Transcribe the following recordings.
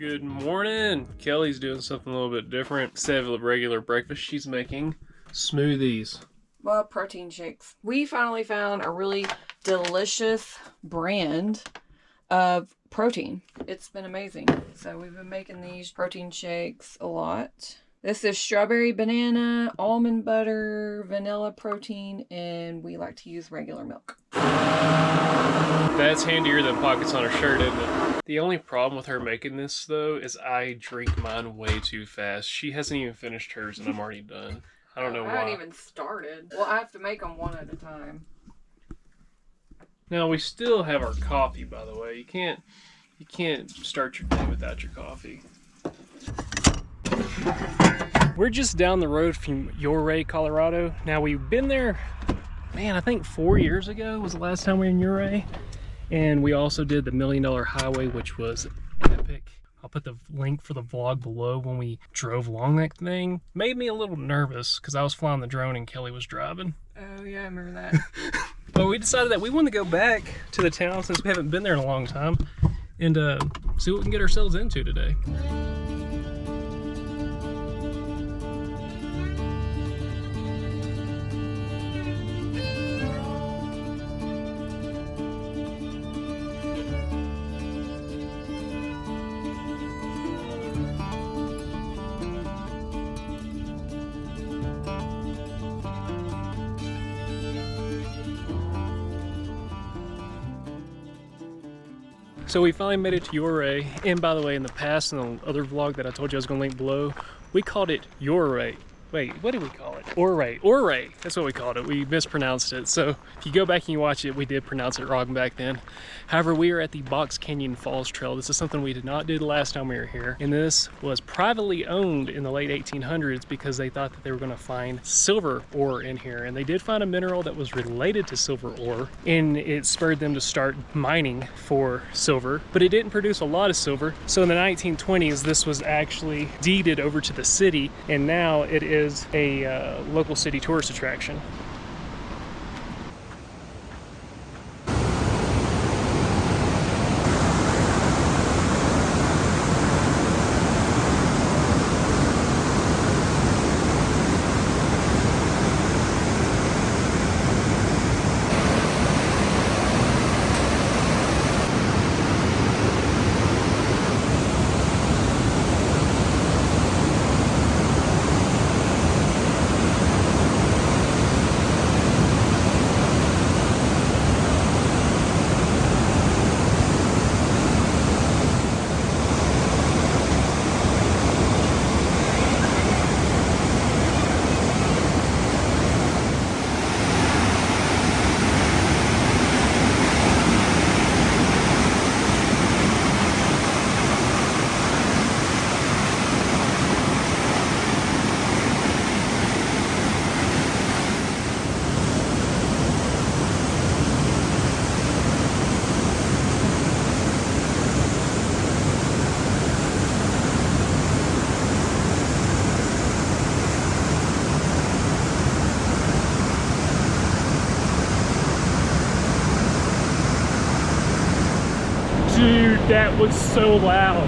Good morning. Kelly's doing something a little bit different. Instead of a regular breakfast, she's making smoothies. Well, protein shakes. We finally found a really delicious brand of protein. It's been amazing. So we've been making these protein shakes a lot. This is strawberry banana, almond butter, vanilla protein, and we like to use regular milk. That's handier than pockets on her shirt, isn't it? The only problem with her making this, though, is I drink mine way too fast. She hasn't even finished hers, and I'm already done. I don't know why. I haven't even started. Well, I have to make them one at a time. Now, we still have our coffee, by the way. You can't start your day without your coffee. We're just down the road from Ouray, Colorado. Now, we've been there, man, I think 4 years ago was the last time we were in Ouray. And we also did the $1 Million Highway, which was epic. I'll put the link for the vlog below when we drove along that thing. Made me a little nervous because I was flying the drone and Kelly was driving. Oh yeah, I remember that. But we decided that we wanted to go back to the town since we haven't been there in a long time and see what we can get ourselves into today. So we finally made it to Ouray, and by the way, in the past, in the other vlog that I told you I was going to link below, we called it Ouray. Wait, what did we call it? Ouray, that's what we called it. We mispronounced it. So if you go back and you watch it, we did pronounce it wrong back then. However, we are at the Box Canyon Falls Trail. This is something we did not do the last time we were here. And this was privately owned in the late 1800s because they thought that they were going to find silver ore in here. And they did find a mineral that was related to silver ore, and it spurred them to start mining for silver, but it didn't produce a lot of silver. So in the 1920s, this was actually deeded over to the city, and now it is a local city tourist attraction. Dude, that was so loud.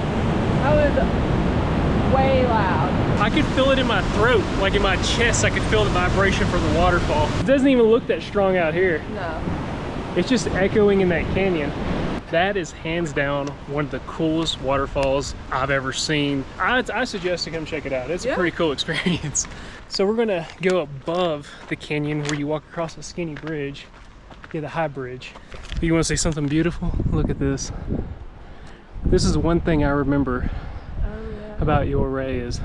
That was way loud. I could feel it in my throat, like in my chest. I could feel the vibration from the waterfall. It doesn't even look that strong out here. No. It's just echoing in that canyon. That is hands down one of the coolest waterfalls I've ever seen. I suggest to come check it out. It's a pretty cool experience. So we're gonna go above the canyon where you walk across a skinny bridge. Yeah, the high bridge. You wanna see something beautiful? Look at this. This is one thing I remember about Ouray is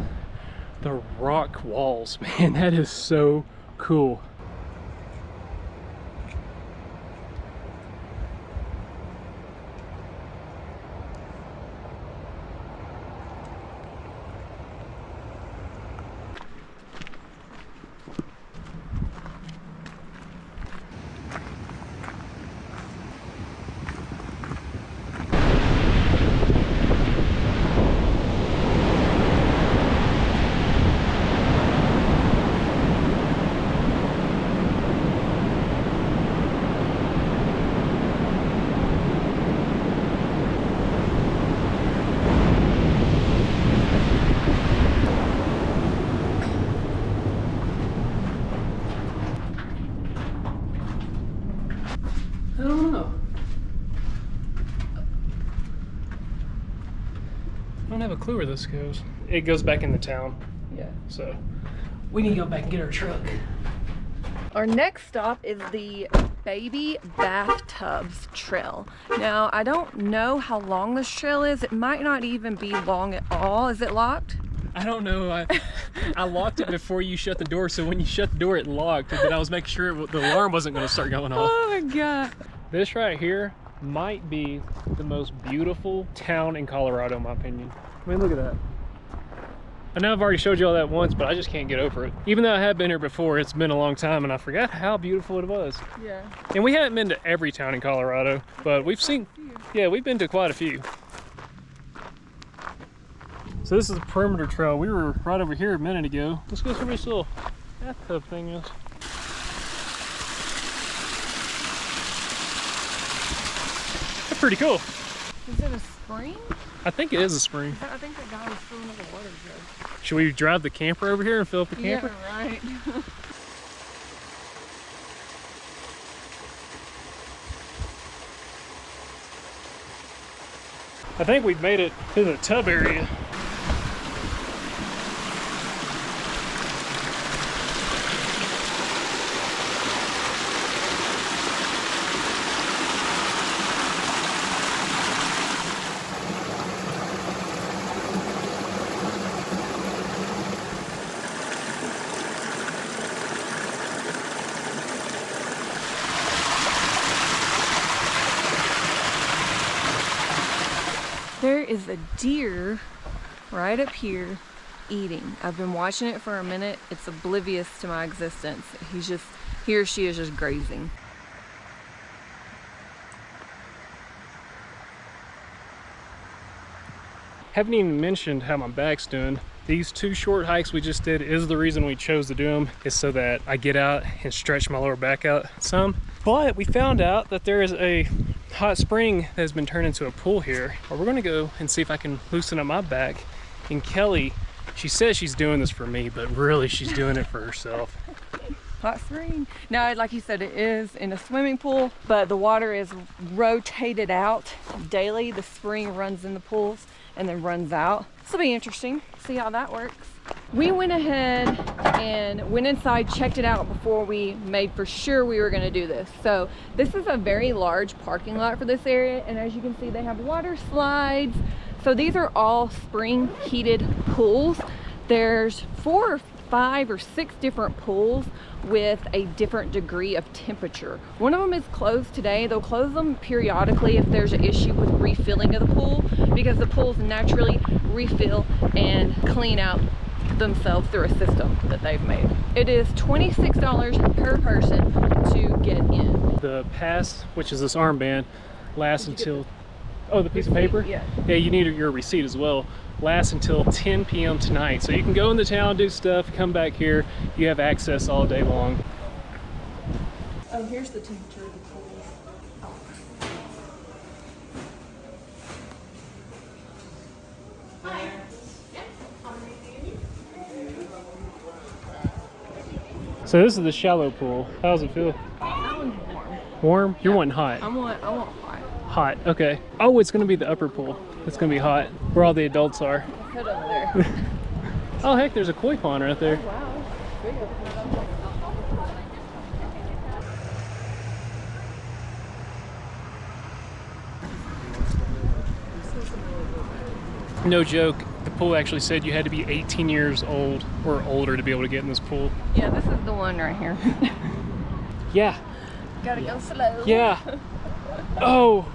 the rock walls. Man, that is so cool. I don't have a clue where this goes. It goes back into town. Yeah. So we need to go back and get our truck. Our next stop is the Baby Bathtubs Trail. Now, I don't know how long this trail is. It might not even be long at all. Is it locked? I don't know. I locked it before you shut the door, so when you shut the door, it locked. But I was making sure the alarm wasn't going to start going off. Oh my God. This right here might be the most beautiful town in Colorado, in my opinion. I mean, look at that. I know I've already showed you all that once, but I just can't get over it. Even though I have been here before, it's been a long time, and I forgot how beautiful it was. Yeah. And we haven't been to every town in Colorado, but we've seen, yeah, we've been to quite a few. So this is the perimeter trail. We were right over here a minute ago. Let's go see where this little bathtub thing is. That's pretty cool. Is it a spring? I think it is a spring. I think the guy was filling up a water jug. Should we drive the camper over here and fill up the camper? Yeah, right. I think we've made it to the tub area. There is a deer right up here eating. I've been watching it for a minute. It's oblivious to my existence. He or she is just grazing. Haven't even mentioned how my back's doing. These 2 short hikes we just did is the reason we chose to do them, is so that I get out and stretch my lower back out some. But we found out that there is a hot spring that has been turned into a pool here. We're gonna go and see if I can loosen up my back. And Kelly, she says she's doing this for me, but really she's doing it for herself. Hot spring. Now, like you said, it is in a swimming pool, but the water is rotated out daily. The spring runs in the pools and then runs out. This will be interesting. See how that works. We went ahead and went inside, checked it out before we made for sure we were gonna do this. So this is a very large parking lot for this area, and as you can see, they have water slides. So these are all spring heated pools. There's 4 or 5 or 6 different pools with a different degree of temperature. One of them is closed today. They'll close them periodically if there's an issue with refilling of the pool, because the pools naturally refill and clean out themselves through a system that they've made. It is $26 per person to get in. The pass, which is this armband, lasts until, oh, the piece of paper? Yeah. Yeah, you need your receipt as well. Lasts until 10 p.m. tonight. So you can go into town, do stuff, come back here. You have access all day long. Oh, here's the temperature of the pools. So this is the shallow pool. How does it feel? That one's warm. Warm? You're wanting hot. I want hot. Hot, okay. Oh, it's gonna be the upper pool. It's gonna be hot, where all the adults are. Put over there. Oh heck, there's a koi pond right there. Wow. No joke, the pool actually said you had to be 18 years old or older to be able to get in this pool. Yeah, this is the one right here. Yeah. Gotta go slow. Yeah. Oh,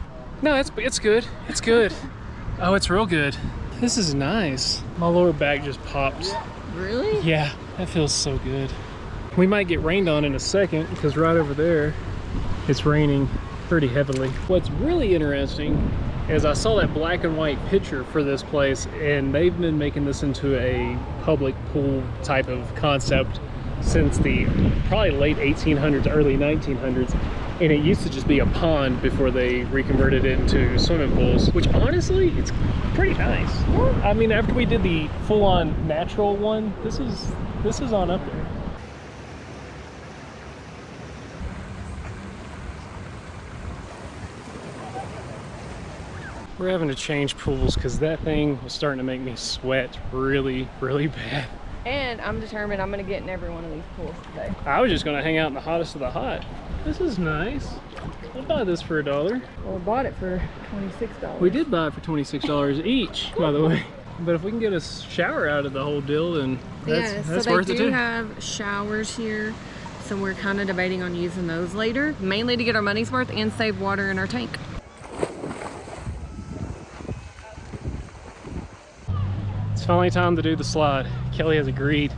no, it's good. It's good. Oh, it's real good. This is nice. My lower back just popped. Really? Yeah, that feels so good. We might get rained on in a second because right over there, it's raining pretty heavily. What's really interesting is I saw that black and white picture for this place, and they've been making this into a public pool type of concept since the probably late 1800s, early 1900s. And it used to just be a pond before they reconverted it into swimming pools, which honestly, it's pretty nice. I mean, after we did the full-on natural one, this is on up there. We're having to change pools because that thing was starting to make me sweat really, really bad. And I'm determined I'm gonna get in every one of these pools today. I was just gonna hang out in the hottest of the hot. This is nice. I'll buy this for $1. Well, we bought it for $26. We did buy it for $26 each, by the way. But if we can get a shower out of the whole deal, then that's worth it too. They do have showers here, so we're kind of debating on using those later, mainly to get our money's worth and save water in our tank. It's finally time to do the slide. Kelly has agreed.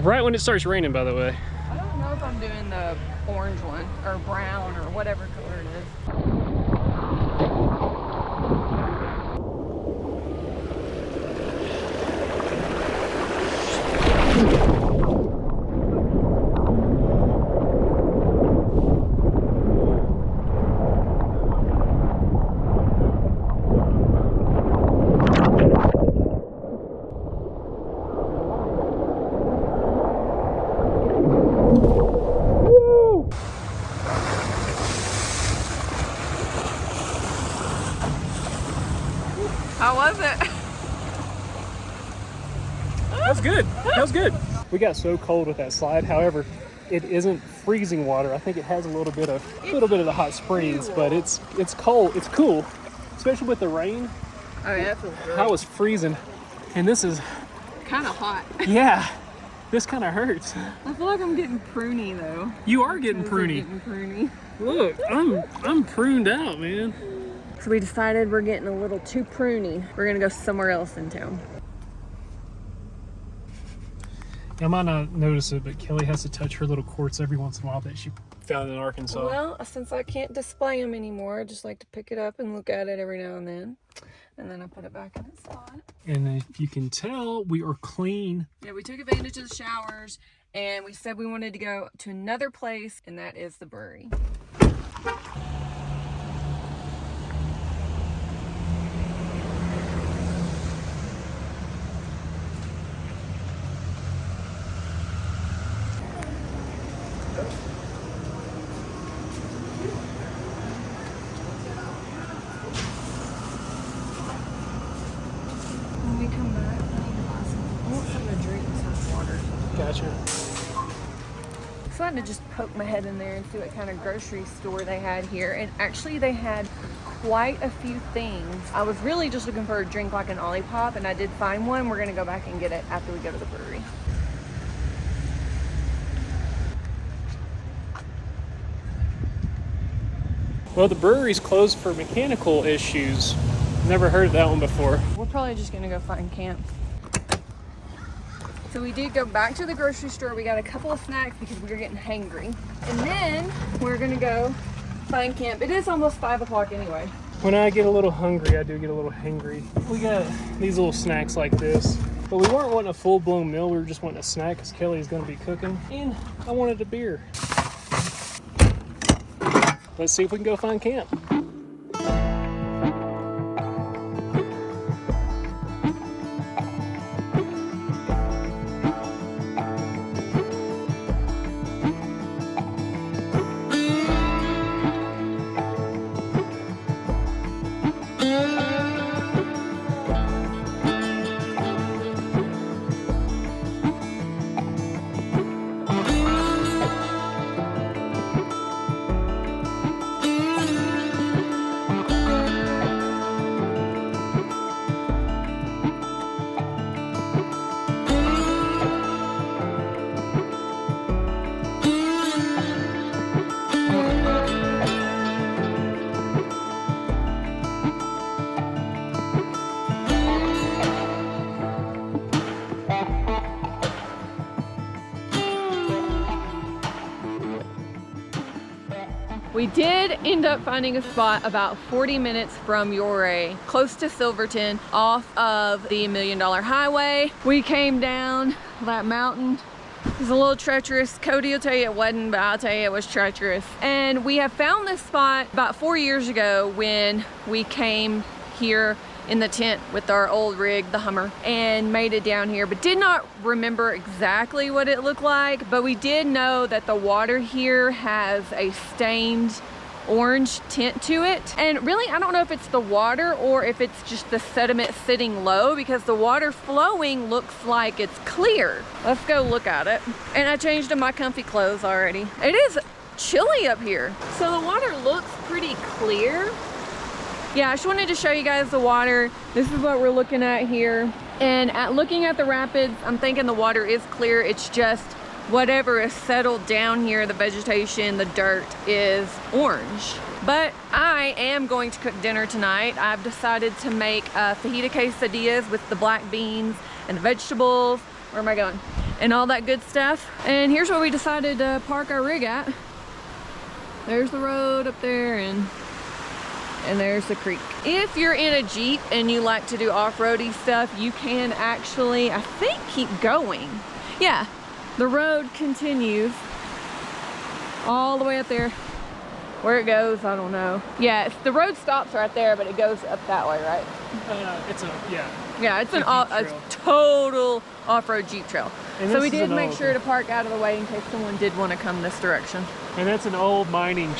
Right when it starts raining, by the way. I don't know if I'm doing the orange one or brown or whatever color it is. How was it? That was good. That was good. We got so cold with that slide. However, it isn't freezing water. I think it has a little bit of the hot springs, but it's cold. It's cool, especially with the rain. Oh yeah, that feels good. I was freezing, and this is kind of hot. Yeah, this kind of hurts. I feel like I'm getting pruny though. You are getting pruny. Look, I'm pruned out, man. So we decided we're getting a little too pruny. We're gonna go somewhere else in town. I might not notice it, but Kelly has to touch her little quartz every once in a while that she found in Arkansas. Well, since I can't display them anymore, I just like to pick it up and look at it every now and then. And then I put it back in its spot. And if you can tell, we are clean. Yeah, we took advantage of the showers and we said we wanted to go to another place, and that is the brewery. When we come back, I need to buy some. I want something to drink and some water. Gotcha. So I had to just poke my head in there and see what kind of grocery store they had here. And actually they had quite a few things. I was really just looking for a drink like an Olipop, and I did find one. We're gonna go back and get it after we go to the brewery. Well, the brewery's closed for mechanical issues. Never heard of that one before. We're probably just gonna go find camp. So we did go back to the grocery store. We got a couple of snacks because we were getting hangry. And then we're gonna go find camp. It is almost 5 o'clock anyway. When I get a little hungry, I do get a little hangry. We got these little snacks like this. But we weren't wanting a full-blown meal. We were just wanting a snack because Kelly's gonna be cooking. And I wanted a beer. Let's see if we can go find camp. We did end up finding a spot about 40 minutes from Ouray, close to Silverton, off of the $1 Million Highway. We came down that mountain. It was a little treacherous. Cody will tell you it wasn't, but I'll tell you it was treacherous. And we have found this spot about 4 years ago when we came here in the tent with our old rig, the Hummer, and made it down here, but did not remember exactly what it looked like. But we did know that the water here has a stained orange tint to it. And really, I don't know if it's the water or if it's just the sediment sitting low, because the water flowing looks like it's clear. Let's go look at it. And I changed to my comfy clothes already. It is chilly up here. So the water looks pretty clear. Yeah, I just wanted to show you guys the water. This is what we're looking at here. And looking at the rapids, I'm thinking the water is clear. It's just whatever is settled down here, the vegetation, the dirt, is orange. But I am going to cook dinner tonight. I've decided to make fajita quesadillas with the black beans and the vegetables. Where am I going? And all that good stuff. And here's where we decided to park our rig at. There's the road up there, and there's the creek. If you're in a Jeep and you like to do off-roady stuff, you can actually, I think, keep going. Yeah, the road continues all the way up there. Where it goes, I don't know. Yeah, the road stops right there, but it goes up that way, right? Yeah, it's a total off-road Jeep trail. And so we did make sure to park out of the way in case someone did want to come this direction. And that's an old mining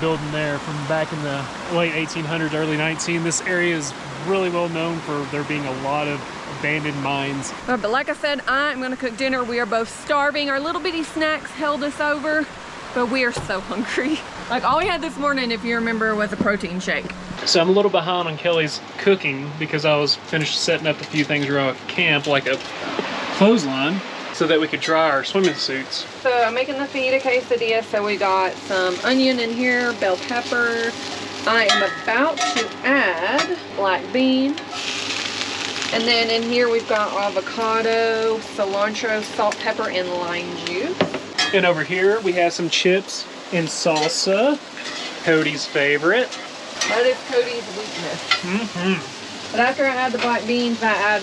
building there from back in the late 1800s, early 19. This area is really well known for there being a lot of abandoned mines. But like I said, I'm gonna cook dinner. We are both starving. Our little bitty snacks held us over, but we are so hungry. Like, all we had this morning, if you remember, was a protein shake. So I'm a little behind on Kelly's cooking because I was finished setting up a few things around camp, like a clothesline, so that we could dry our swimming suits. So I'm making the fajita quesadilla. So we got some onion in here, bell pepper. I am about to add black bean. And then in here we've got avocado, cilantro, salt, pepper, and lime juice. And over here we have some chips and salsa, Cody's favorite. That is Cody's weakness. But after I add the black beans, I add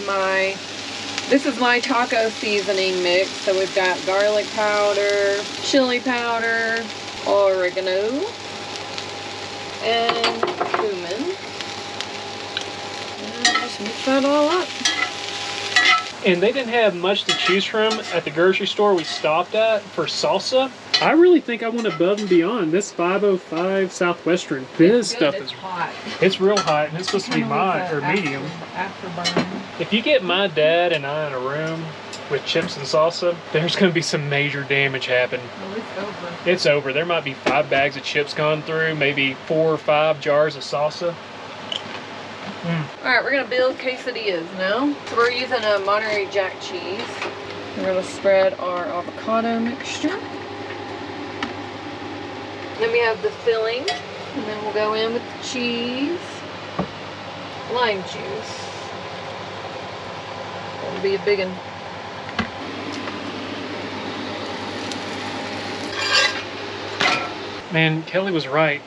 this is my taco seasoning mix. So we've got garlic powder, chili powder, oregano, and cumin. And just mix that all up. And they didn't have much to choose from at the grocery store we stopped at for salsa. I really think I went above and beyond. This 505 Southwestern. This stuff is hot. It's real hot, and it's supposed to be mild or medium. Afterburn. If you get my dad and I in a room with chips and salsa, there's going to be some major damage happen. Well, it's over. It's over. There might be 5 bags of chips gone through, maybe 4 or 5 jars of salsa. Alright, we're going to build quesadillas now. So we're using a Monterey Jack cheese. We're going to spread our avocado mixture. Then we have the filling. And then we'll go in with the cheese. Lime juice. That'll be a big one. Man, Kelly was right.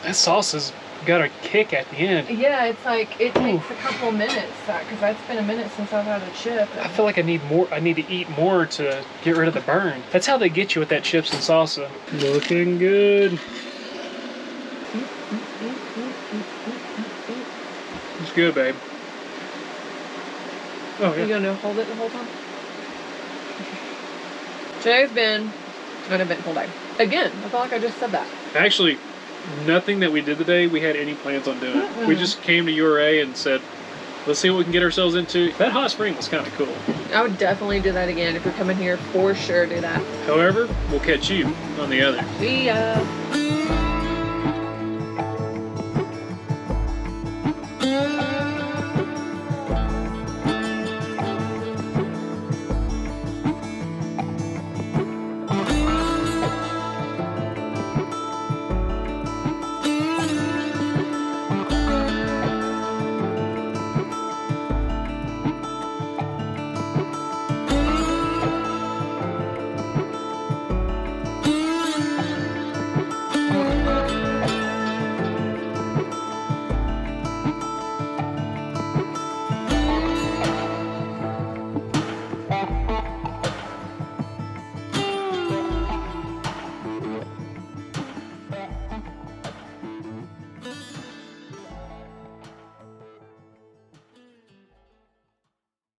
That salsa's got a kick at the end. Yeah, it's like, it takes a couple minutes, because that's been a minute since I've had a chip. I feel like I need more. I need to eat more to get rid of the burn. That's how they get you with that chips and salsa. Looking good. It's good, babe. Oh, yeah. You gonna hold it the whole time? Today's been an eventful day. Again, I feel like I just said that. Actually, nothing that we did today we had any plans on doing. We just came to Ouray and said, let's see what we can get ourselves into. That hot spring was kind of cool. I would definitely do that again. If you're coming here, for sure do that. However, we'll catch you on the other. See ya.